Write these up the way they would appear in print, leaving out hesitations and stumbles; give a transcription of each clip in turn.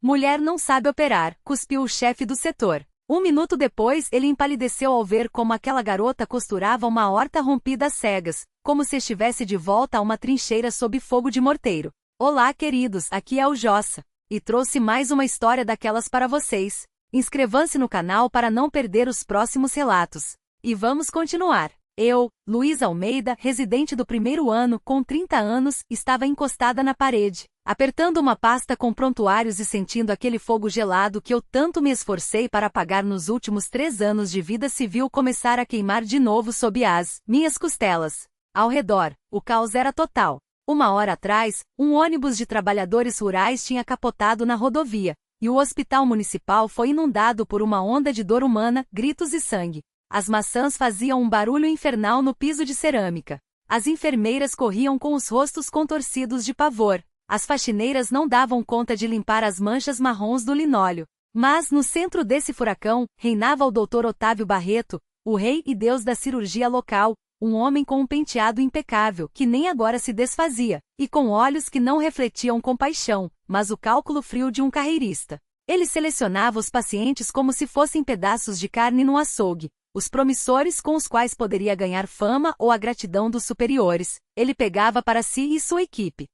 Mulher não sabe operar, cuspiu o chefe do setor. 1 minuto depois ele empalideceu ao ver como aquela garota costurava uma aorta rompida às cegas, como se estivesse de volta a uma trincheira sob fogo de morteiro. Olá queridos, aqui é o Jossa. E trouxe mais uma história daquelas para vocês. Inscrevam-se no canal para não perder os próximos relatos. E vamos continuar. Eu, Luísa Almeida, residente do 1º ano, com 30 anos, estava encostada na parede, apertando uma pasta com prontuários e sentindo aquele fogo gelado que eu tanto me esforcei para apagar nos últimos 3 anos de vida civil começar a queimar de novo sob as minhas costelas. Ao redor, o caos era total. 1 hora atrás, um ônibus de trabalhadores rurais tinha capotado na rodovia, e o hospital municipal foi inundado por uma onda de dor humana, gritos e sangue. As maçãs faziam um barulho infernal no piso de cerâmica. As enfermeiras corriam com os rostos contorcidos de pavor. As faxineiras não davam conta de limpar as manchas marrons do linóleo. Mas, no centro desse furacão, reinava o Dr. Otávio Barreto, o rei e deus da cirurgia local, um homem com um penteado impecável, que nem agora se desfazia, e com olhos que não refletiam compaixão, mas o cálculo frio de um carreirista. Ele selecionava os pacientes como se fossem pedaços de carne no açougue, os promissores com os quais poderia ganhar fama ou a gratidão dos superiores, ele pegava para si e sua equipe.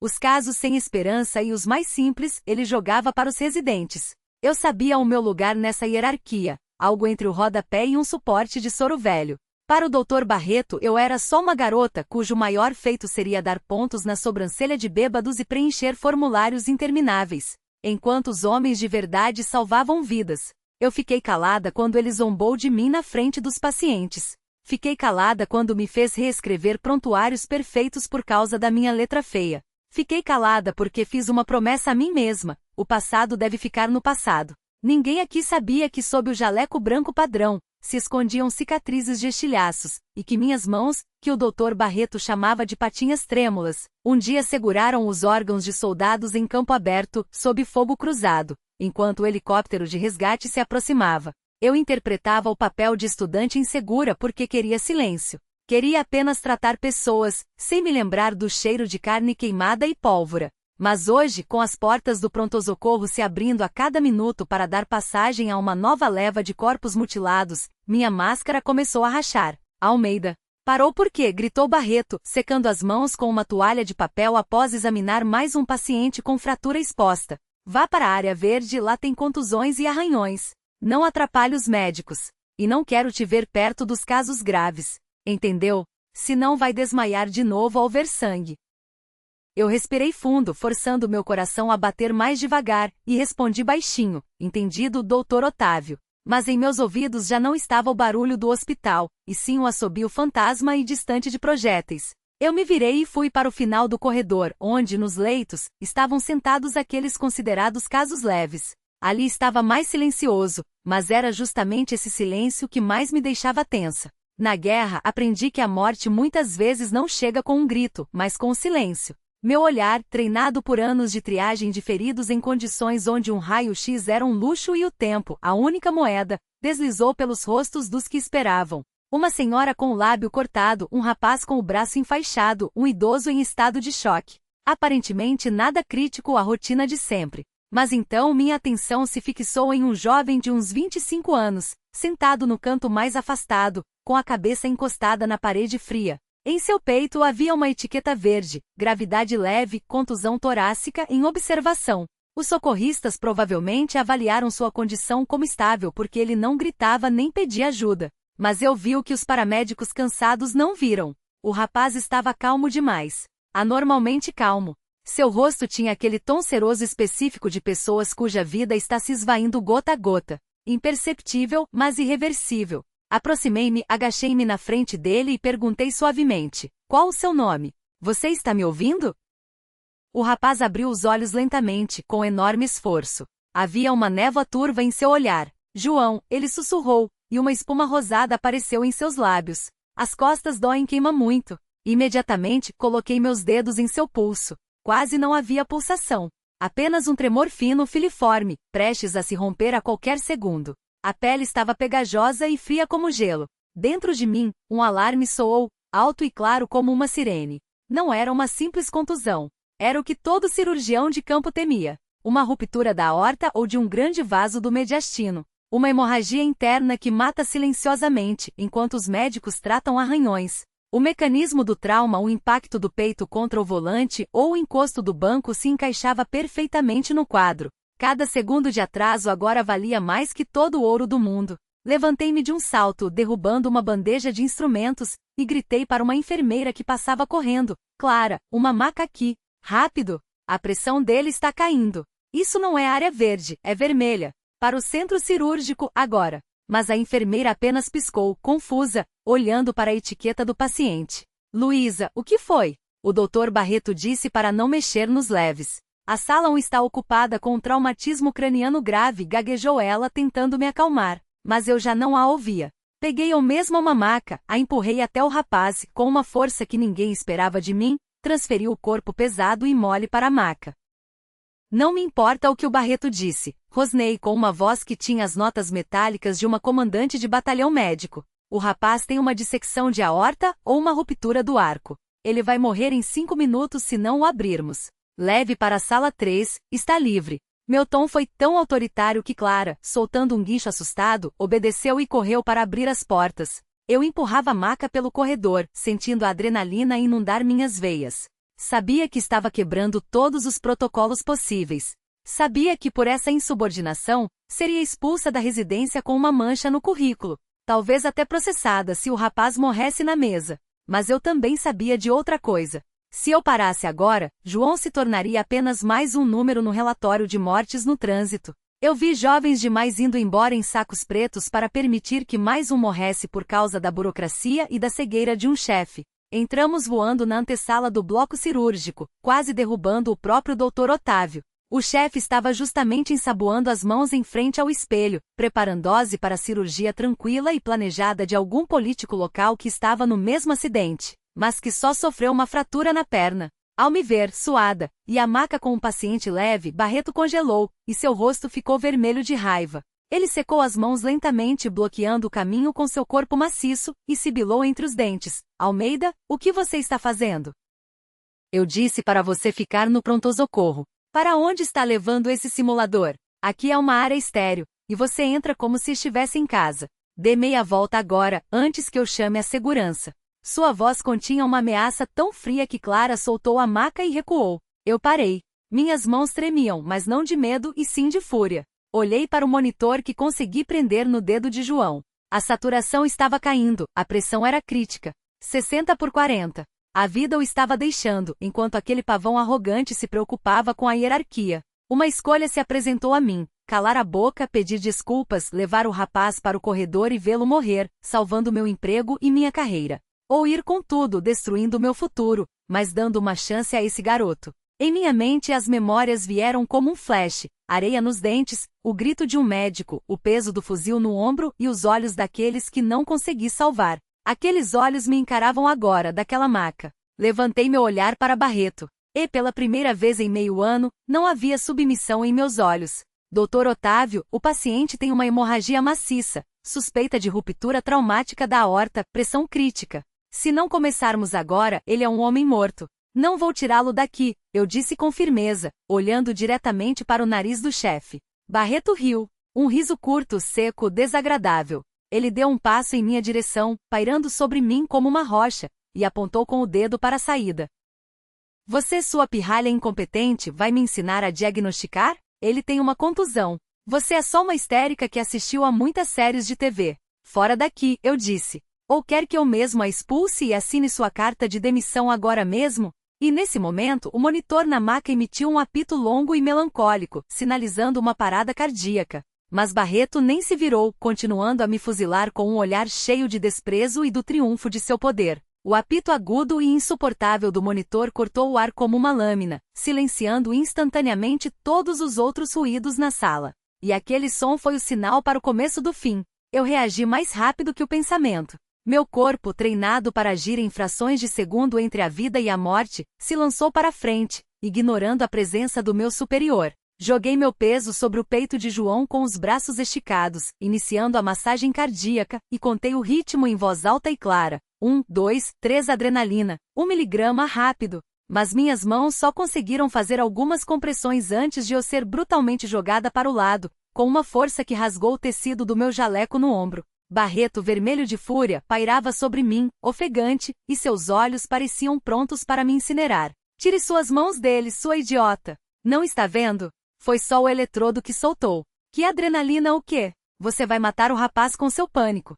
Os casos sem esperança e os mais simples, ele jogava para os residentes. Eu sabia o meu lugar nessa hierarquia, algo entre o rodapé e um suporte de soro velho. Para o Dr. Barreto eu era só uma garota cujo maior feito seria dar pontos na sobrancelha de bêbados e preencher formulários intermináveis, enquanto os homens de verdade salvavam vidas. Eu fiquei calada quando ele zombou de mim na frente dos pacientes. Fiquei calada quando me fez reescrever prontuários perfeitos por causa da minha letra feia. Fiquei calada porque fiz uma promessa a mim mesma: o passado deve ficar no passado. Ninguém aqui sabia que sob o jaleco branco padrão se escondiam cicatrizes de estilhaços, e que minhas mãos, que o Dr. Barreto chamava de patinhas trêmulas, um dia seguraram os órgãos de soldados em campo aberto, sob fogo cruzado, enquanto o helicóptero de resgate se aproximava. Eu interpretava o papel de estudante insegura porque queria silêncio. Queria apenas tratar pessoas, sem me lembrar do cheiro de carne queimada e pólvora. Mas hoje, com as portas do pronto-socorro se abrindo a cada minuto para dar passagem a uma nova leva de corpos mutilados, minha máscara começou a rachar. Almeida. Parou por quê? Gritou Barreto, secando as mãos com uma toalha de papel após examinar mais um paciente com fratura exposta. Vá para a área verde, lá tem contusões e arranhões. Não atrapalhe os médicos. E não quero te ver perto dos casos graves. Entendeu? Senão vai desmaiar de novo ao ver sangue. Eu respirei fundo, forçando meu coração a bater mais devagar, e respondi baixinho: entendido, Dr. Otávio. Mas em meus ouvidos já não estava o barulho do hospital, e sim o assobio fantasma e distante de projéteis. Eu me virei e fui para o final do corredor, onde, nos leitos, estavam sentados aqueles considerados casos leves. Ali estava mais silencioso, mas era justamente esse silêncio que mais me deixava tensa. Na guerra, aprendi que a morte muitas vezes não chega com um grito, mas com o silêncio. Meu olhar, treinado por anos de triagem de feridos em condições onde um raio-x era um luxo e o tempo, a única moeda, deslizou pelos rostos dos que esperavam. Uma senhora com o lábio cortado, um rapaz com o braço enfaixado, um idoso em estado de choque. Aparentemente nada crítico à rotina de sempre. Mas então minha atenção se fixou em um jovem de uns 25 anos, sentado no canto mais afastado, com a cabeça encostada na parede fria. Em seu peito havia uma etiqueta verde: gravidade leve, contusão torácica em observação. Os socorristas provavelmente avaliaram sua condição como estável porque ele não gritava nem pedia ajuda. Mas eu vi o que os paramédicos cansados não viram. O rapaz estava calmo demais. Anormalmente calmo. Seu rosto tinha aquele tom seroso específico de pessoas cuja vida está se esvaindo gota a gota. Imperceptível, mas irreversível. Aproximei-me, agachei-me na frente dele e perguntei suavemente: qual o seu nome? Você está me ouvindo? O rapaz abriu os olhos lentamente, com enorme esforço. Havia uma névoa turva em seu olhar. João, ele sussurrou, e uma espuma rosada apareceu em seus lábios. As costas doem, queima muito. Imediatamente, coloquei meus dedos em seu pulso. Quase não havia pulsação. Apenas um tremor fino filiforme, prestes a se romper a qualquer segundo. A pele estava pegajosa e fria como gelo. Dentro de mim, um alarme soou, alto e claro como uma sirene. Não era uma simples contusão. Era o que todo cirurgião de campo temia. uma ruptura da aorta ou de um grande vaso do mediastino. Uma hemorragia interna que mata silenciosamente, enquanto os médicos tratam arranhões. O mecanismo do trauma, o impacto do peito contra o volante ou o encosto do banco se encaixava perfeitamente no quadro. Cada segundo de atraso agora valia mais que todo o ouro do mundo. Levantei-me de um salto, derrubando uma bandeja de instrumentos, e gritei para uma enfermeira que passava correndo: Clara, uma maca aqui. Rápido! A pressão dele está caindo. Isso não é área verde, é vermelha. Para o centro cirúrgico, agora. Mas a enfermeira apenas piscou, confusa, olhando para a etiqueta do paciente. Luísa, o que foi? O Dr. Barreto disse para não mexer nos leves. A sala 1 está ocupada com um traumatismo craniano grave, gaguejou ela tentando me acalmar. Mas eu já não a ouvia. Peguei eu mesma uma maca, a empurrei até o rapaz, com uma força que ninguém esperava de mim, transferi o corpo pesado e mole para a maca. Não me importa o que o Barreto disse, rosnei com uma voz que tinha as notas metálicas de uma comandante de batalhão médico. O rapaz tem uma dissecção de aorta ou uma ruptura do arco. Ele vai morrer em 5 minutos se não o abrirmos. Leve para a sala 3, está livre. Meu tom foi tão autoritário que Clara, soltando um guincho assustado, obedeceu e correu para abrir as portas. Eu empurrava a maca pelo corredor, sentindo a adrenalina inundar minhas veias. Sabia que estava quebrando todos os protocolos possíveis. Sabia que por essa insubordinação, seria expulsa da residência com uma mancha no currículo. Talvez até processada se o rapaz morresse na mesa. Mas eu também sabia de outra coisa. Se eu parasse agora, João se tornaria apenas mais um número no relatório de mortes no trânsito. Eu vi jovens demais indo embora em sacos pretos para permitir que mais um morresse por causa da burocracia e da cegueira de um chefe. Entramos voando na antessala do bloco cirúrgico, quase derrubando o próprio Dr. Otávio. O chefe estava justamente ensaboando as mãos em frente ao espelho, preparando dose para a cirurgia tranquila e planejada de algum político local que estava no mesmo acidente, mas que só sofreu uma fratura na perna. Ao me ver, suada, e a maca com um paciente leve, Barreto congelou, e seu rosto ficou vermelho de raiva. Ele secou as mãos lentamente, bloqueando o caminho com seu corpo maciço, e sibilou entre os dentes. Almeida, o que você está fazendo? Eu disse para você ficar no pronto-socorro. Para onde está levando esse simulador? Aqui é uma área estéril, e você entra como se estivesse em casa. Dê meia volta agora, antes que eu chame a segurança. Sua voz continha uma ameaça tão fria que Clara soltou a maca e recuou. Eu parei. Minhas mãos tremiam, mas não de medo e sim de fúria. Olhei para o monitor que consegui prender no dedo de João. A saturação estava caindo, a pressão era crítica. 60/40. A vida o estava deixando, enquanto aquele pavão arrogante se preocupava com a hierarquia. Uma escolha se apresentou a mim: calar a boca, pedir desculpas, levar o rapaz para o corredor e vê-lo morrer, salvando meu emprego e minha carreira. Ou ir com tudo, destruindo meu futuro, mas dando uma chance a esse garoto. Em minha mente as memórias vieram como um flash, areia nos dentes, o grito de um médico, o peso do fuzil no ombro e os olhos daqueles que não consegui salvar. Aqueles olhos me encaravam agora, daquela maca. Levantei meu olhar para Barreto. E pela primeira vez em meio ano, não havia submissão em meus olhos. Dr. Otávio, o paciente tem uma hemorragia maciça, suspeita de ruptura traumática da aorta, pressão crítica. Se não começarmos agora, ele é um homem morto. Não vou tirá-lo daqui, eu disse com firmeza, olhando diretamente para o nariz do chefe. Barreto riu. Um riso curto, seco, desagradável. Ele deu um passo em minha direção, pairando sobre mim como uma rocha, e apontou com o dedo para a saída. Você, sua pirralha incompetente, vai me ensinar a diagnosticar? Ele tem uma contusão. Você é só uma histérica que assistiu a muitas séries de TV. Fora daqui, eu disse. Ou quer que eu mesmo a expulse e assine sua carta de demissão agora mesmo? E nesse momento, o monitor na maca emitiu um apito longo e melancólico, sinalizando uma parada cardíaca. Mas Barreto nem se virou, continuando a me fuzilar com um olhar cheio de desprezo e do triunfo de seu poder. O apito agudo e insuportável do monitor cortou o ar como uma lâmina, silenciando instantaneamente todos os outros ruídos na sala. E aquele som foi o sinal para o começo do fim. Eu reagi mais rápido que o pensamento. Meu corpo, treinado para agir em frações de segundo entre a vida e a morte, se lançou para frente, ignorando a presença do meu superior. Joguei meu peso sobre o peito de João com os braços esticados, iniciando a massagem cardíaca, e contei o ritmo em voz alta e clara. 1, 2, 3 adrenalina, 1 miligrama rápido. Mas minhas mãos só conseguiram fazer algumas compressões antes de eu ser brutalmente jogada para o lado, com uma força que rasgou o tecido do meu jaleco no ombro. Barreto, vermelho de fúria, pairava sobre mim, ofegante, e seus olhos pareciam prontos para me incinerar. Tire suas mãos dele, sua idiota! Não está vendo? Foi só o eletrodo que soltou. Que adrenalina o quê? Você vai matar o rapaz com seu pânico.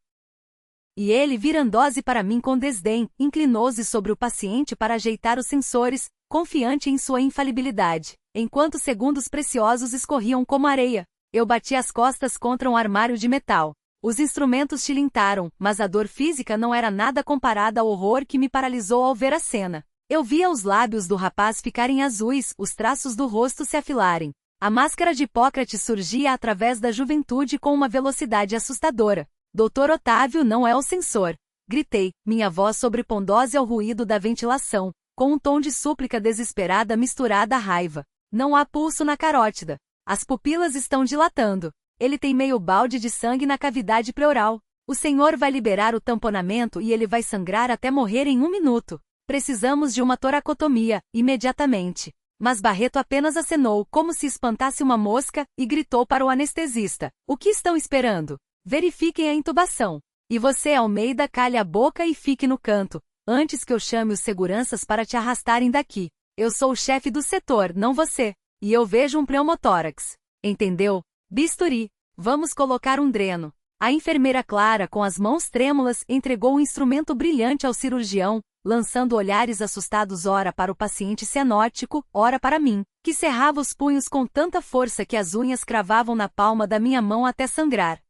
E ele, virando-se para mim com desdém, inclinou-se sobre o paciente para ajeitar os sensores, confiante em sua infalibilidade, enquanto segundos preciosos escorriam como areia. Eu bati as costas contra um armário de metal. Os instrumentos tilintaram, mas a dor física não era nada comparada ao horror que me paralisou ao ver a cena. Eu via os lábios do rapaz ficarem azuis, os traços do rosto se afilarem. A máscara de Hipócrates surgia através da juventude com uma velocidade assustadora. Doutor Otávio não é o censor. Gritei, minha voz sobrepondo-se ao ruído da ventilação, com um tom de súplica desesperada misturada à raiva. Não há pulso na carótida. As pupilas estão dilatando. Ele tem meio balde de sangue na cavidade pleural. O senhor vai liberar o tamponamento e ele vai sangrar até morrer em 1 minuto. Precisamos de uma toracotomia, imediatamente. Mas Barreto apenas acenou como se espantasse uma mosca e gritou para o anestesista. O que estão esperando? Verifiquem a intubação. E você, Almeida, calhe a boca e fique no canto, antes que eu chame os seguranças para te arrastarem daqui. Eu sou o chefe do setor, não você. E eu vejo um pneumotórax. Entendeu? Bisturi. Vamos colocar um dreno. A enfermeira Clara, com as mãos trêmulas, entregou um instrumento brilhante ao cirurgião, lançando olhares assustados ora para o paciente cianótico, ora para mim, que cerrava os punhos com tanta força que as unhas cravavam na palma da minha mão até sangrar.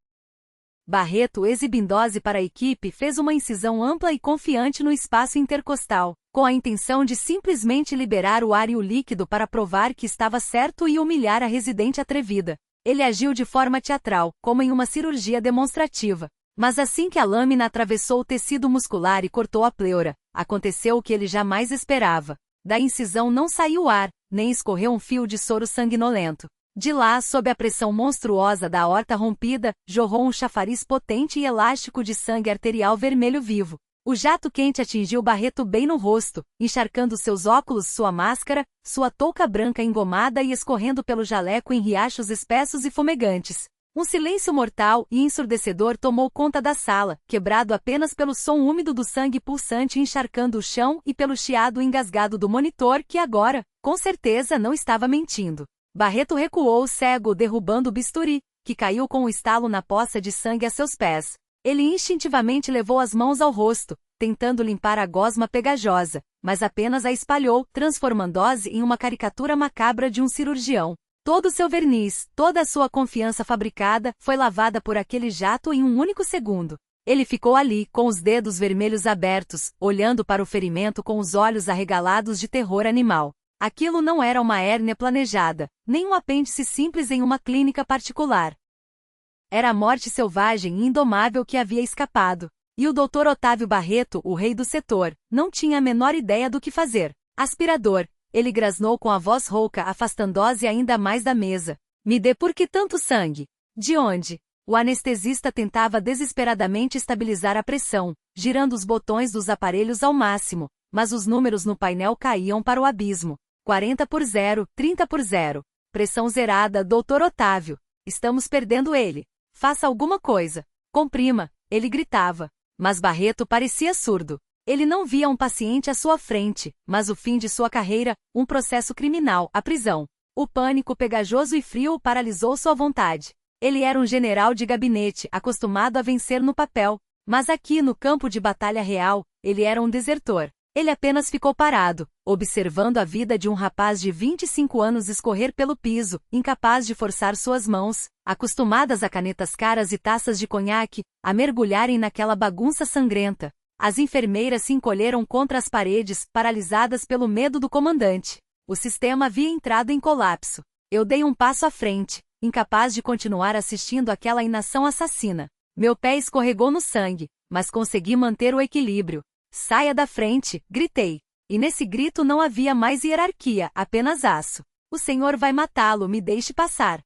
Barreto, exibindo-se para a equipe, fez uma incisão ampla e confiante no espaço intercostal, com a intenção de simplesmente liberar o ar e o líquido para provar que estava certo e humilhar a residente atrevida. Ele agiu de forma teatral, como em uma cirurgia demonstrativa. Mas assim que a lâmina atravessou o tecido muscular e cortou a pleura, aconteceu o que ele jamais esperava. Da incisão não saiu ar, nem escorreu um fio de soro sanguinolento. De lá, sob a pressão monstruosa da aorta rompida, jorrou um chafariz potente e elástico de sangue arterial vermelho vivo. O jato quente atingiu Barreto bem no rosto, encharcando seus óculos, sua máscara, sua touca branca engomada e escorrendo pelo jaleco em riachos espessos e fumegantes. Um silêncio mortal e ensurdecedor tomou conta da sala, quebrado apenas pelo som úmido do sangue pulsante encharcando o chão e pelo chiado engasgado do monitor que agora, com certeza, não estava mentindo. Barreto recuou cego, derrubando o bisturi, que caiu com um estalo na poça de sangue a seus pés. Ele instintivamente levou as mãos ao rosto, tentando limpar a gosma pegajosa, mas apenas a espalhou, transformando-se em uma caricatura macabra de um cirurgião. Todo o seu verniz, toda a sua confiança fabricada, foi lavada por aquele jato em um único segundo. Ele ficou ali, com os dedos vermelhos abertos, olhando para o ferimento com os olhos arregalados de terror animal. Aquilo não era uma hérnia planejada, nem um apêndice simples em uma clínica particular. Era a morte selvagem e indomável que havia escapado. E o Dr. Otávio Barreto, o rei do setor, não tinha a menor ideia do que fazer. Aspirador, ele grasnou com a voz rouca, afastando-se ainda mais da mesa. Me dê por que tanto sangue? De onde? O anestesista tentava desesperadamente estabilizar a pressão, girando os botões dos aparelhos ao máximo, mas os números no painel caíam para o abismo. 40/0, 30/0. Pressão zerada, Dr. Otávio. Estamos perdendo ele. Faça alguma coisa. Comprima, ele gritava. Mas Barreto parecia surdo. Ele não via um paciente à sua frente, mas o fim de sua carreira, um processo criminal, a prisão. O pânico pegajoso e frio o paralisou sua vontade. Ele era um general de gabinete, acostumado a vencer no papel, mas aqui no campo de batalha real, ele era um desertor. Ele apenas ficou parado, observando a vida de um rapaz de 25 anos escorrer pelo piso, incapaz de forçar suas mãos, acostumadas a canetas caras e taças de conhaque, a mergulharem naquela bagunça sangrenta. As enfermeiras se encolheram contra as paredes, paralisadas pelo medo do comandante. O sistema havia entrado em colapso. Eu dei um passo à frente, incapaz de continuar assistindo àquela inação assassina. Meu pé escorregou no sangue, mas consegui manter o equilíbrio. Saia da frente, gritei. E nesse grito não havia mais hierarquia, apenas aço. O senhor vai matá-lo, me deixe passar.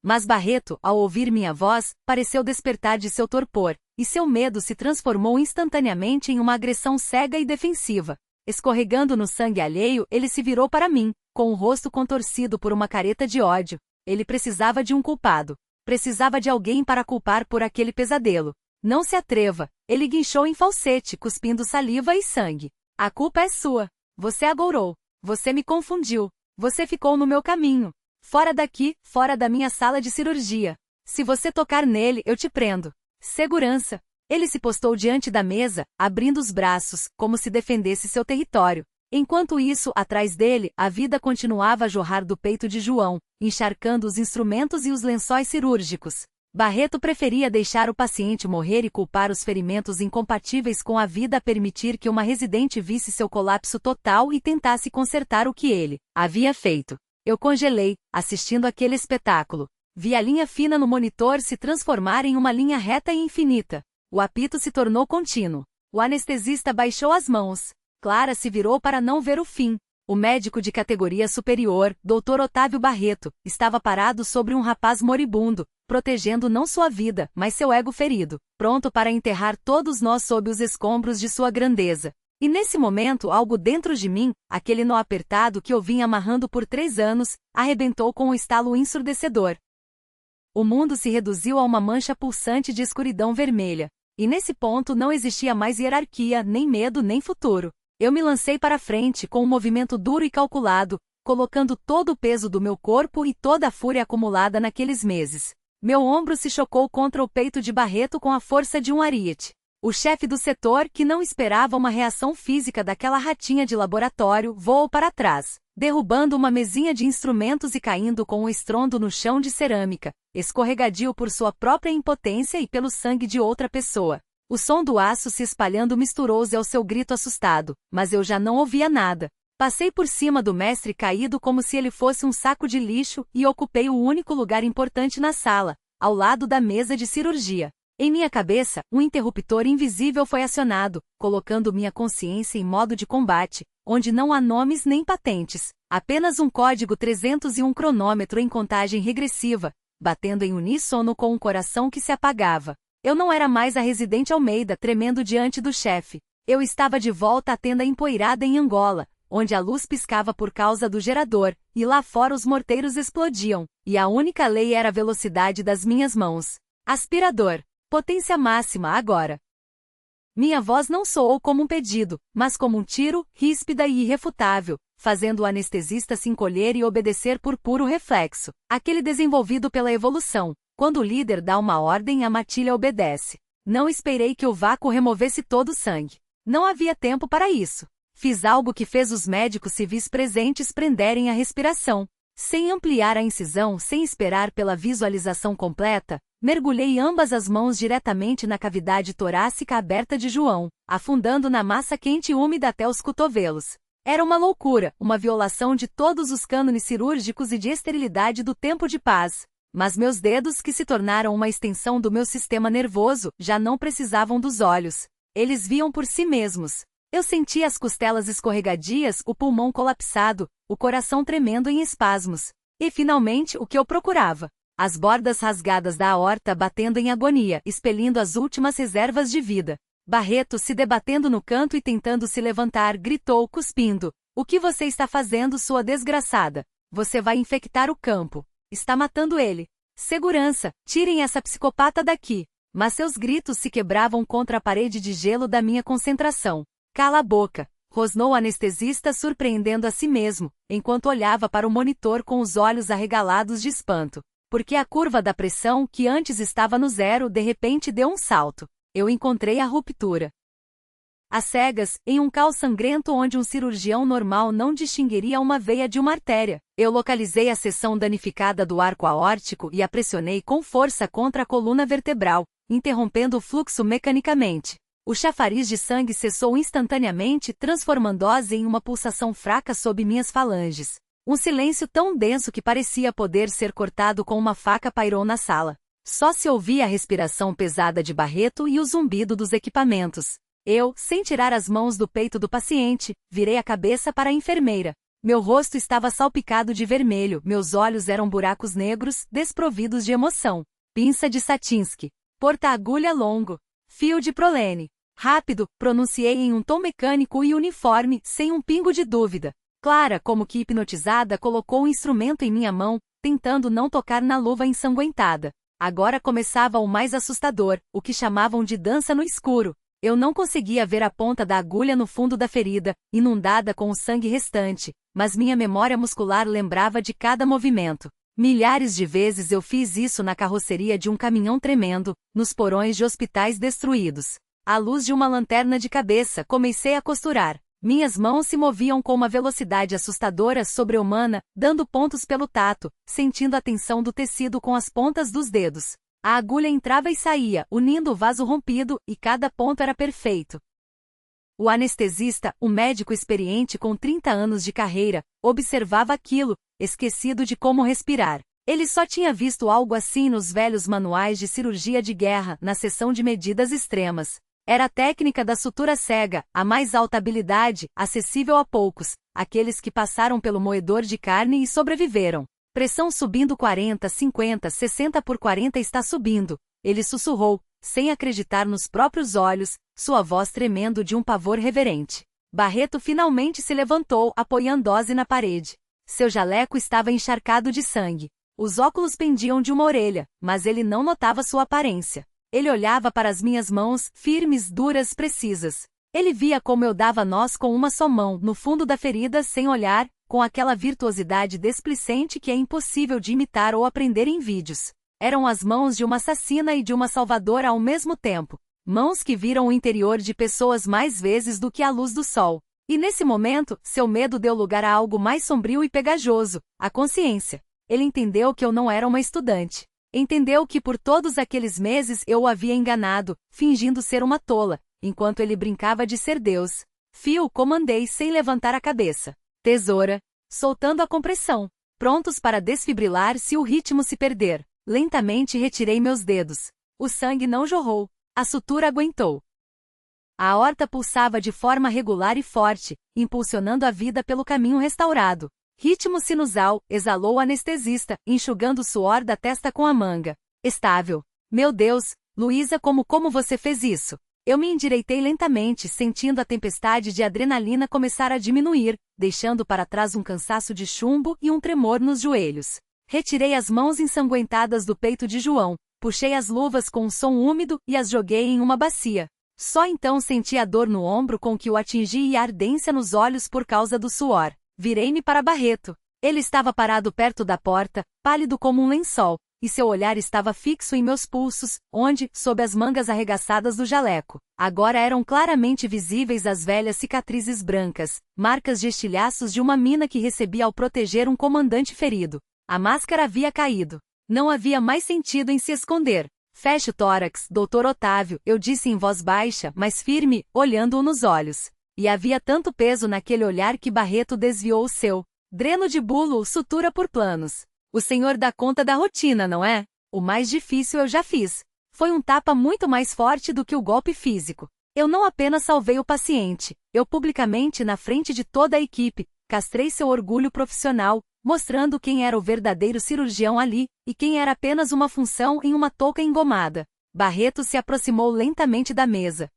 Mas Barreto, ao ouvir minha voz, pareceu despertar de seu torpor, e seu medo se transformou instantaneamente em uma agressão cega e defensiva. Escorregando no sangue alheio, ele se virou para mim, com o rosto contorcido por uma careta de ódio. Ele precisava de um culpado. Precisava de alguém para culpar por aquele pesadelo. Não se atreva. Ele guinchou em falsete, cuspindo saliva e sangue. A culpa é sua. Você agourou. Você me confundiu. Você ficou no meu caminho. Fora daqui, fora da minha sala de cirurgia. Se você tocar nele, eu te prendo. Segurança. Ele se postou diante da mesa, abrindo os braços, como se defendesse seu território. Enquanto isso, atrás dele, a vida continuava a jorrar do peito de João, encharcando os instrumentos e os lençóis cirúrgicos. Barreto preferia deixar o paciente morrer e culpar os ferimentos incompatíveis com a vida a permitir que uma residente visse seu colapso total e tentasse consertar o que ele havia feito. Eu congelei, assistindo aquele espetáculo. Vi a linha fina no monitor se transformar em uma linha reta e infinita. O apito se tornou contínuo. O anestesista baixou as mãos. Clara se virou para não ver o fim. O médico de categoria superior, Dr. Otávio Barreto, estava parado sobre um rapaz moribundo, protegendo não sua vida, mas seu ego ferido, pronto para enterrar todos nós sob os escombros de sua grandeza. E nesse momento algo dentro de mim, aquele nó apertado que eu vinha amarrando por 3 anos, arrebentou com um estalo ensurdecedor. O mundo se reduziu a uma mancha pulsante de escuridão vermelha. E nesse ponto não existia mais hierarquia, nem medo, nem futuro. Eu me lancei para frente com um movimento duro e calculado, colocando todo o peso do meu corpo e toda a fúria acumulada naqueles meses. Meu ombro se chocou contra o peito de Barreto com a força de um ariete. O chefe do setor, que não esperava uma reação física daquela ratinha de laboratório, voou para trás, derrubando uma mesinha de instrumentos e caindo com um estrondo no chão de cerâmica, escorregadio por sua própria impotência e pelo sangue de outra pessoa. O som do aço se espalhando misturou-se ao seu grito assustado, mas eu já não ouvia nada. Passei por cima do mestre caído como se ele fosse um saco de lixo e ocupei o único lugar importante na sala, ao lado da mesa de cirurgia. Em minha cabeça, um interruptor invisível foi acionado, colocando minha consciência em modo de combate, onde não há nomes nem patentes, apenas um código 301 cronômetro em contagem regressiva, batendo em uníssono com um coração que se apagava. Eu não era mais a residente Almeida tremendo diante do chefe. Eu estava de volta à tenda empoeirada em Angola, onde a luz piscava por causa do gerador, e lá fora os morteiros explodiam, e a única lei era a velocidade das minhas mãos. Aspirador. Potência máxima agora. Minha voz não soou como um pedido, mas como um tiro, ríspida e irrefutável, fazendo o anestesista se encolher e obedecer por puro reflexo, aquele desenvolvido pela evolução. Quando o líder dá uma ordem, a matilha obedece. Não esperei que o vácuo removesse todo o sangue. Não havia tempo para isso. Fiz algo que fez os médicos civis presentes prenderem a respiração. Sem ampliar a incisão, sem esperar pela visualização completa, mergulhei ambas as mãos diretamente na cavidade torácica aberta de João, afundando na massa quente e úmida até os cotovelos. Era uma loucura, uma violação de todos os cânones cirúrgicos e de esterilidade do tempo de paz. Mas meus dedos, que se tornaram uma extensão do meu sistema nervoso, já não precisavam dos olhos. Eles viam por si mesmos. Eu sentia as costelas escorregadias, o pulmão colapsado, o coração tremendo em espasmos. E finalmente, o que eu procurava. As bordas rasgadas da aorta batendo em agonia, expelindo as últimas reservas de vida. Barreto, se debatendo no canto e tentando se levantar, gritou, cuspindo. O que você está fazendo, sua desgraçada? Você vai infectar o campo. Está matando ele. Segurança, tirem essa psicopata daqui. Mas seus gritos se quebravam contra a parede de gelo da minha concentração. Cala a boca, rosnou o anestesista surpreendendo a si mesmo, enquanto olhava para o monitor com os olhos arregalados de espanto. Porque a curva da pressão, que antes estava no 0, de repente deu um salto. Eu encontrei a ruptura. Às cegas, em um caos sangrento onde um cirurgião normal não distinguiria uma veia de uma artéria. Eu localizei a seção danificada do arco aórtico e a pressionei com força contra a coluna vertebral, interrompendo o fluxo mecanicamente. O chafariz de sangue cessou instantaneamente, transformando-se em uma pulsação fraca sob minhas falanges. Um silêncio tão denso que parecia poder ser cortado com uma faca pairou na sala. Só se ouvia a respiração pesada de Barreto e o zumbido dos equipamentos. Eu, sem tirar as mãos do peito do paciente, virei a cabeça para a enfermeira. Meu rosto estava salpicado de vermelho, meus olhos eram buracos negros, desprovidos de emoção. Pinça de Satinsky. Porta-agulha longo. Fio de prolene. Rápido, pronunciei em um tom mecânico e uniforme, sem um pingo de dúvida. Clara, como que hipnotizada, colocou o instrumento em minha mão, tentando não tocar na luva ensanguentada. Agora começava o mais assustador, o que chamavam de dança no escuro. Eu não conseguia ver a ponta da agulha no fundo da ferida, inundada com o sangue restante, mas minha memória muscular lembrava de cada movimento. Milhares de vezes eu fiz isso na carroceria de um caminhão tremendo, nos porões de hospitais destruídos. À luz de uma lanterna de cabeça, comecei a costurar. Minhas mãos se moviam com uma velocidade assustadora sobre-humana, dando pontos pelo tato, sentindo a tensão do tecido com as pontas dos dedos. A agulha entrava e saía, unindo o vaso rompido, e cada ponto era perfeito. O anestesista, um médico experiente com 30 anos de carreira, observava aquilo, esquecido de como respirar. Ele só tinha visto algo assim nos velhos manuais de cirurgia de guerra, na seção de medidas extremas. Era a técnica da sutura cega, a mais alta habilidade, acessível a poucos, aqueles que passaram pelo moedor de carne e sobreviveram. Pressão subindo 40, 50, 60 por 40 está subindo. Ele sussurrou, sem acreditar nos próprios olhos, sua voz tremendo de um pavor reverente. Barreto finalmente se levantou, apoiando-se na parede. Seu jaleco estava encharcado de sangue. Os óculos pendiam de uma orelha, mas ele não notava sua aparência. Ele olhava para as minhas mãos, firmes, duras, precisas. Ele via como eu dava nós com uma só mão, no fundo da ferida, sem olhar, com aquela virtuosidade displicente que é impossível de imitar ou aprender em vídeos. Eram as mãos de uma assassina e de uma salvadora ao mesmo tempo. Mãos que viram o interior de pessoas mais vezes do que a luz do sol. E nesse momento, seu medo deu lugar a algo mais sombrio e pegajoso, a consciência. Ele entendeu que eu não era uma estudante. Entendeu que por todos aqueles meses eu o havia enganado, fingindo ser uma tola, enquanto ele brincava de ser Deus. Phil, comandei sem levantar a cabeça. Tesoura. Soltando a compressão. Prontos para desfibrilar se o ritmo se perder. Lentamente retirei meus dedos. O sangue não jorrou. A sutura aguentou. A aorta pulsava de forma regular e forte, impulsionando a vida pelo caminho restaurado. Ritmo sinusal, exalou o anestesista, enxugando o suor da testa com a manga. Estável. Meu Deus, Luísa, como você fez isso? Eu me endireitei lentamente, sentindo a tempestade de adrenalina começar a diminuir, deixando para trás um cansaço de chumbo e um tremor nos joelhos. Retirei as mãos ensanguentadas do peito de João, puxei as luvas com um som úmido e as joguei em uma bacia. Só então senti a dor no ombro com que o atingi e a ardência nos olhos por causa do suor. Virei-me para Barreto. Ele estava parado perto da porta, pálido como um lençol, e seu olhar estava fixo em meus pulsos, onde, sob as mangas arregaçadas do jaleco, agora eram claramente visíveis as velhas cicatrizes brancas, marcas de estilhaços de uma mina que recebia ao proteger um comandante ferido. A máscara havia caído. Não havia mais sentido em se esconder. Feche o tórax, Dr. Otávio, eu disse em voz baixa, mas firme, olhando-o nos olhos. E havia tanto peso naquele olhar que Barreto desviou o seu. Dreno de bulo, sutura por planos. O senhor dá conta da rotina, não é? O mais difícil eu já fiz. Foi um tapa muito mais forte do que o golpe físico. Eu não apenas salvei o paciente, eu publicamente na frente de toda a equipe, castrei seu orgulho profissional, mostrando quem era o verdadeiro cirurgião ali, e quem era apenas uma função em uma touca engomada. Barreto se aproximou lentamente da mesa.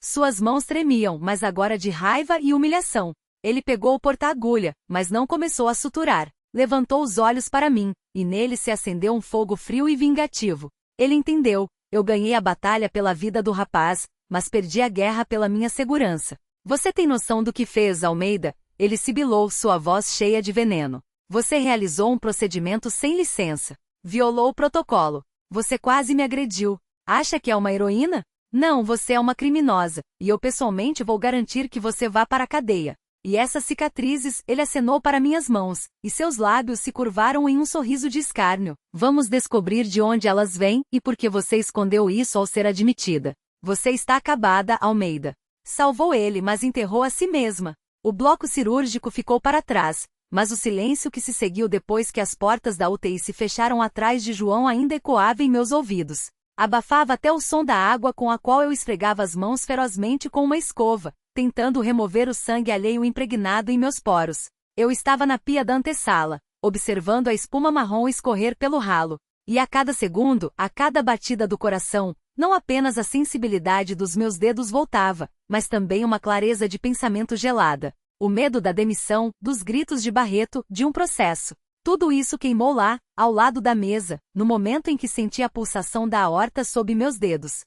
Suas mãos tremiam, mas agora de raiva e humilhação. Ele pegou o porta-agulha, mas não começou a suturar. Levantou os olhos para mim, e nele se acendeu um fogo frio e vingativo. Ele entendeu, eu ganhei a batalha pela vida do rapaz, mas perdi a guerra pela minha segurança. Você tem noção do que fez, Almeida? Ele sibilou, sua voz cheia de veneno. Você realizou um procedimento sem licença. Violou o protocolo. Você quase me agrediu. Acha que é uma heroína? Não, você é uma criminosa, e eu pessoalmente vou garantir que você vá para a cadeia. E essas cicatrizes, ele acenou para minhas mãos, e seus lábios se curvaram em um sorriso de escárnio. Vamos descobrir de onde elas vêm, e por que você escondeu isso ao ser admitida. Você está acabada, Almeida. Salvou ele, mas enterrou a si mesma. O bloco cirúrgico ficou para trás, mas o silêncio que se seguiu depois que as portas da UTI se fecharam atrás de João ainda ecoava em meus ouvidos. Abafava até o som da água com a qual eu esfregava as mãos ferozmente com uma escova, tentando remover o sangue alheio impregnado em meus poros. Eu estava na pia da antessala, observando a espuma marrom escorrer pelo ralo. E a cada segundo, a cada batida do coração, Não apenas a sensibilidade dos meus dedos voltava, mas também uma clareza de pensamento gelada. O medo da demissão, dos gritos de Barreto, de um processo. Tudo isso queimou lá, ao lado da mesa, no momento em que senti a pulsação da aorta sob meus dedos.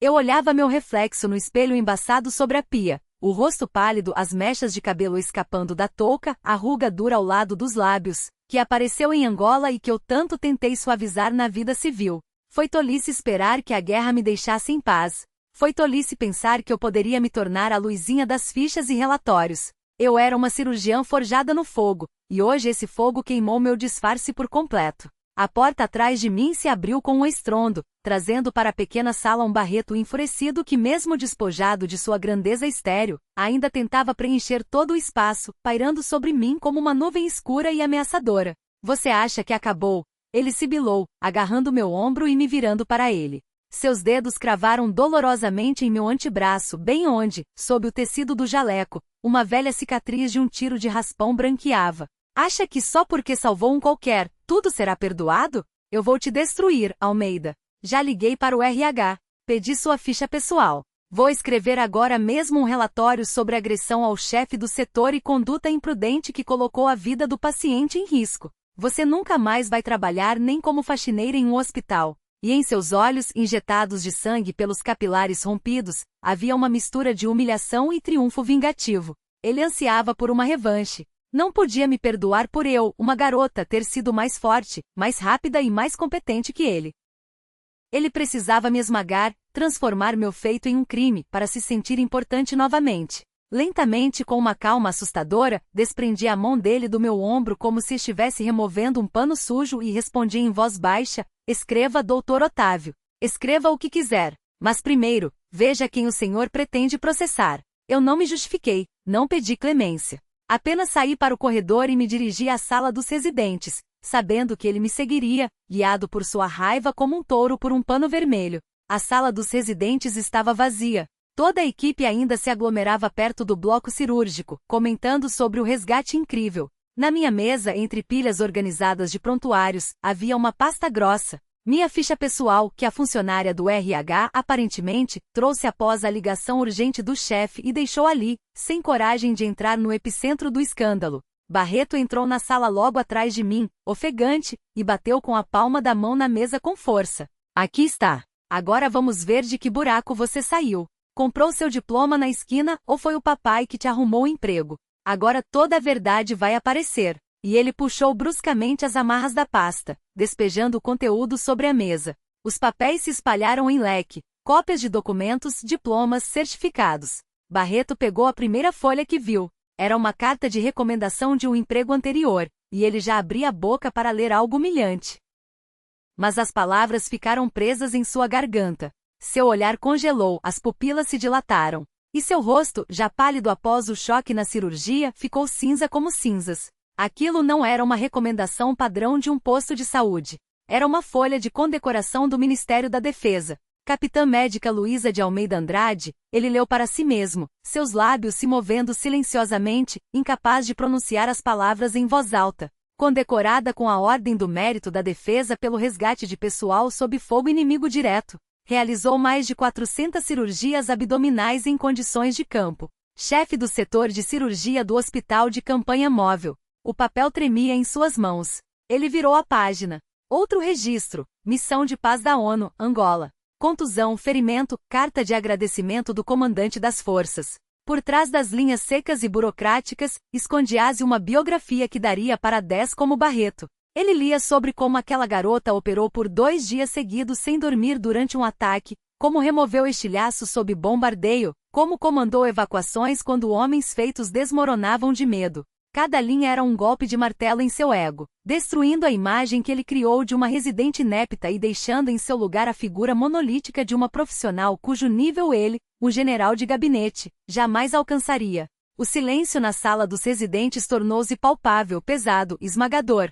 Eu olhava meu reflexo no espelho embaçado sobre a pia, o rosto pálido, as mechas de cabelo escapando da touca, a ruga dura ao lado dos lábios, que apareceu em Angola e que eu tanto tentei suavizar na vida civil. Foi tolice esperar que a guerra me deixasse em paz. Foi tolice pensar que eu poderia me tornar a Luizinha das fichas e relatórios. Eu era uma cirurgiã forjada no fogo, e hoje esse fogo queimou meu disfarce por completo. A porta atrás de mim se abriu com um estrondo, trazendo para a pequena sala um Barreto enfurecido que, mesmo despojado de sua grandeza estéril, ainda tentava preencher todo o espaço, pairando sobre mim como uma nuvem escura e ameaçadora. Você acha que acabou? Ele sibilou, agarrando meu ombro e me virando para ele. Seus dedos cravaram dolorosamente em meu antebraço, bem onde, sob o tecido do jaleco, uma velha cicatriz de um tiro de raspão branqueava. Acha que só porque salvou um qualquer, tudo será perdoado? Eu vou te destruir, Almeida. Já liguei para o RH. Pedi sua ficha pessoal. Vou escrever agora mesmo um relatório sobre agressão ao chefe do setor e conduta imprudente que colocou a vida do paciente em risco. Você nunca mais vai trabalhar nem como faxineira em um hospital. E em seus olhos, injetados de sangue pelos capilares rompidos, havia uma mistura de humilhação e triunfo vingativo. Ele ansiava por uma revanche. Não podia me perdoar por eu, uma garota, ter sido mais forte, mais rápida e mais competente que ele. Ele precisava me esmagar, transformar meu feito em um crime, para se sentir importante novamente. Lentamente, com uma calma assustadora, desprendi a mão dele do meu ombro como se estivesse removendo um pano sujo e respondi em voz baixa: escreva, Dr. Otávio. Escreva o que quiser. Mas primeiro, veja quem o senhor pretende processar. Eu não me justifiquei, não pedi clemência. Apenas saí para o corredor e me dirigi à sala dos residentes, sabendo que ele me seguiria, guiado por sua raiva como um touro por um pano vermelho. A sala dos residentes estava vazia. Toda a equipe ainda se aglomerava perto do bloco cirúrgico, comentando sobre o resgate incrível. Na minha mesa, entre pilhas organizadas de prontuários, havia uma pasta grossa. Minha ficha pessoal, que a funcionária do RH, aparentemente, trouxe após a ligação urgente do chefe e deixou ali, sem coragem de entrar no epicentro do escândalo. Barreto entrou na sala logo atrás de mim, ofegante, e bateu com a palma da mão na mesa com força. Aqui está. Agora vamos ver de que buraco você saiu. Comprou seu diploma na esquina ou foi o papai que te arrumou o emprego? Agora toda a verdade vai aparecer. E ele puxou bruscamente as amarras da pasta, despejando o conteúdo sobre a mesa. Os papéis se espalharam em leque, cópias de documentos, diplomas, certificados. Barreto pegou a primeira folha que viu. Era uma carta de recomendação de um emprego anterior, e ele já abria a boca para ler algo humilhante. Mas as palavras ficaram presas em sua garganta. Seu olhar congelou, as pupilas se dilataram. E seu rosto, já pálido após o choque na cirurgia, ficou cinza como cinzas. Aquilo não era uma recomendação padrão de um posto de saúde. Era uma folha de condecoração do Ministério da Defesa. Capitã médica Luísa de Almeida Andrade, ele leu para si mesmo, seus lábios se movendo silenciosamente, incapaz de pronunciar as palavras em voz alta. Condecorada com a Ordem do Mérito da Defesa pelo resgate de pessoal sob fogo inimigo direto. Realizou mais de 400 cirurgias abdominais em condições de campo. Chefe do setor de cirurgia do Hospital de Campanha Móvel. O papel tremia em suas mãos. Ele virou a página. Outro registro. Missão de paz da ONU, Angola. Contusão, ferimento, carta de agradecimento do comandante das forças. Por trás das linhas secas e burocráticas, escondia-se uma biografia que daria para 10 como Barreto. Ele lia sobre como aquela garota operou por 2 dias seguidos sem dormir durante um ataque, como removeu estilhaços sob bombardeio, como comandou evacuações quando homens feitos desmoronavam de medo. Cada linha era um golpe de martelo em seu ego, destruindo a imagem que ele criou de uma residente inepta e deixando em seu lugar a figura monolítica de uma profissional cujo nível ele, o general de gabinete, jamais alcançaria. O silêncio na sala dos residentes tornou-se palpável, pesado, esmagador.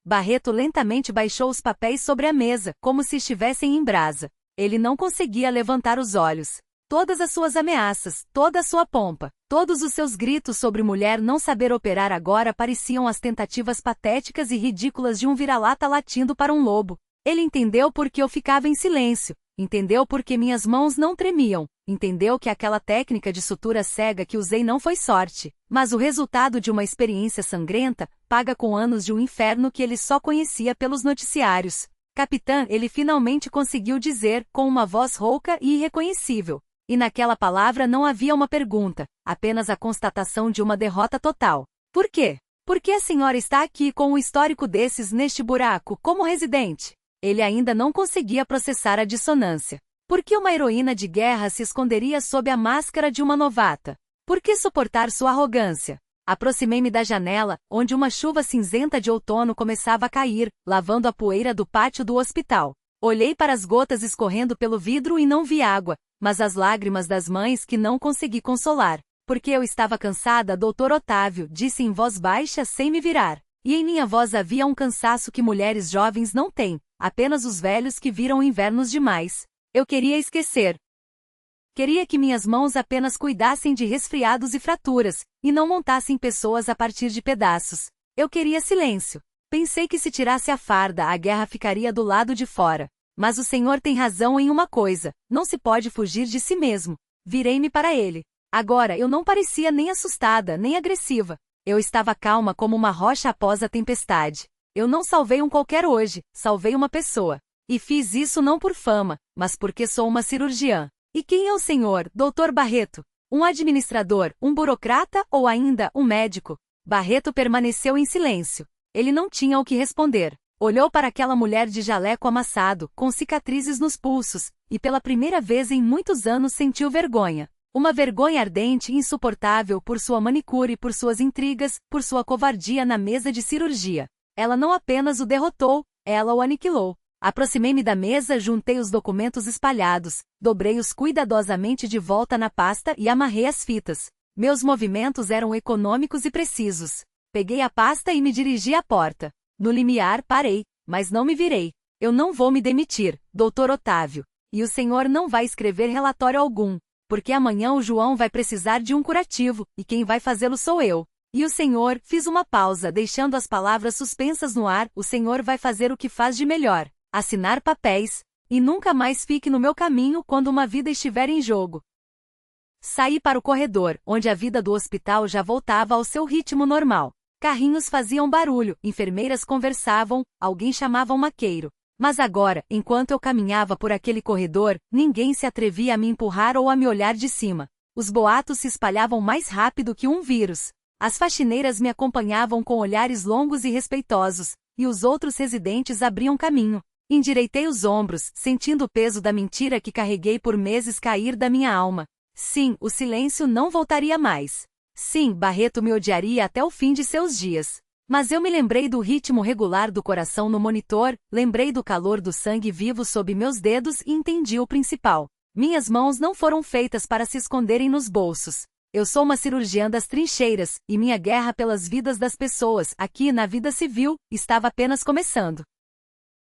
Barreto lentamente baixou os papéis sobre a mesa, como se estivessem em brasa. Ele não conseguia levantar os olhos. Todas as suas ameaças, toda a sua pompa, todos os seus gritos sobre mulher não saber operar agora pareciam as tentativas patéticas e ridículas de um vira-lata latindo para um lobo. Ele entendeu porque eu ficava em silêncio, entendeu porque minhas mãos não tremiam, entendeu que aquela técnica de sutura cega que usei não foi sorte, mas o resultado de uma experiência sangrenta, paga com anos de um inferno que ele só conhecia pelos noticiários. Capitã, ele finalmente conseguiu dizer, com uma voz rouca e irreconhecível. E naquela palavra não havia uma pergunta, apenas a constatação de uma derrota total. Por quê? Por que a senhora está aqui com um histórico desses neste buraco, como residente? Ele ainda não conseguia processar a dissonância. Por que uma heroína de guerra se esconderia sob a máscara de uma novata? Por que suportar sua arrogância? Aproximei-me da janela, onde uma chuva cinzenta de outono começava a cair, lavando a poeira do pátio do hospital. Olhei para as gotas escorrendo pelo vidro e não vi água, mas as lágrimas das mães que não consegui consolar. Porque eu estava cansada, Dr. Otávio, disse em voz baixa sem me virar. E em minha voz havia um cansaço que mulheres jovens não têm, apenas os velhos que viram invernos demais. Eu queria esquecer. Queria que minhas mãos apenas cuidassem de resfriados e fraturas, e não montassem pessoas a partir de pedaços. Eu queria silêncio. Pensei que se tirasse a farda, a guerra ficaria do lado de fora. Mas o senhor tem razão em uma coisa, não se pode fugir de si mesmo. Virei-me para ele. Agora eu não parecia nem assustada, nem agressiva. Eu estava calma como uma rocha após a tempestade. Eu não salvei um qualquer hoje, salvei uma pessoa. E fiz isso não por fama, mas porque sou uma cirurgiã. E quem é o senhor, Dr. Barreto? Um administrador, um burocrata ou ainda um médico? Barreto permaneceu em silêncio. Ele não tinha o que responder. Olhou para aquela mulher de jaleco amassado, com cicatrizes nos pulsos, e pela primeira vez em muitos anos sentiu vergonha. Uma vergonha ardente e insuportável por sua manicure, por suas intrigas, por sua covardia na mesa de cirurgia. Ela não apenas o derrotou, ela o aniquilou. Aproximei-me da mesa, juntei os documentos espalhados, dobrei-os cuidadosamente de volta na pasta e amarrei as fitas. Meus movimentos eram econômicos e precisos. Peguei a pasta e me dirigi à porta. No limiar parei, mas não me virei. Eu não vou me demitir, Dr. Otávio. E o senhor não vai escrever relatório algum, porque amanhã o João vai precisar de um curativo, e quem vai fazê-lo sou eu. E o senhor, fiz uma pausa, deixando as palavras suspensas no ar, o senhor vai fazer o que faz de melhor. Assinar papéis, e nunca mais fique no meu caminho quando uma vida estiver em jogo. Saí para o corredor, onde a vida do hospital já voltava ao seu ritmo normal. Carrinhos faziam barulho, enfermeiras conversavam, alguém chamava um maqueiro. Mas agora, enquanto eu caminhava por aquele corredor, ninguém se atrevia a me empurrar ou a me olhar de cima. Os boatos se espalhavam mais rápido que um vírus. As faxineiras me acompanhavam com olhares longos e respeitosos, e os outros residentes abriam caminho. Endireitei os ombros, sentindo o peso da mentira que carreguei por meses cair da minha alma. Sim, o silêncio não voltaria mais. Sim, Barreto me odiaria até o fim de seus dias. Mas eu me lembrei do ritmo regular do coração no monitor, lembrei do calor do sangue vivo sob meus dedos e entendi o principal. Minhas mãos não foram feitas para se esconderem nos bolsos. Eu sou uma cirurgiã das trincheiras, e minha guerra pelas vidas das pessoas, aqui na vida civil, estava apenas começando.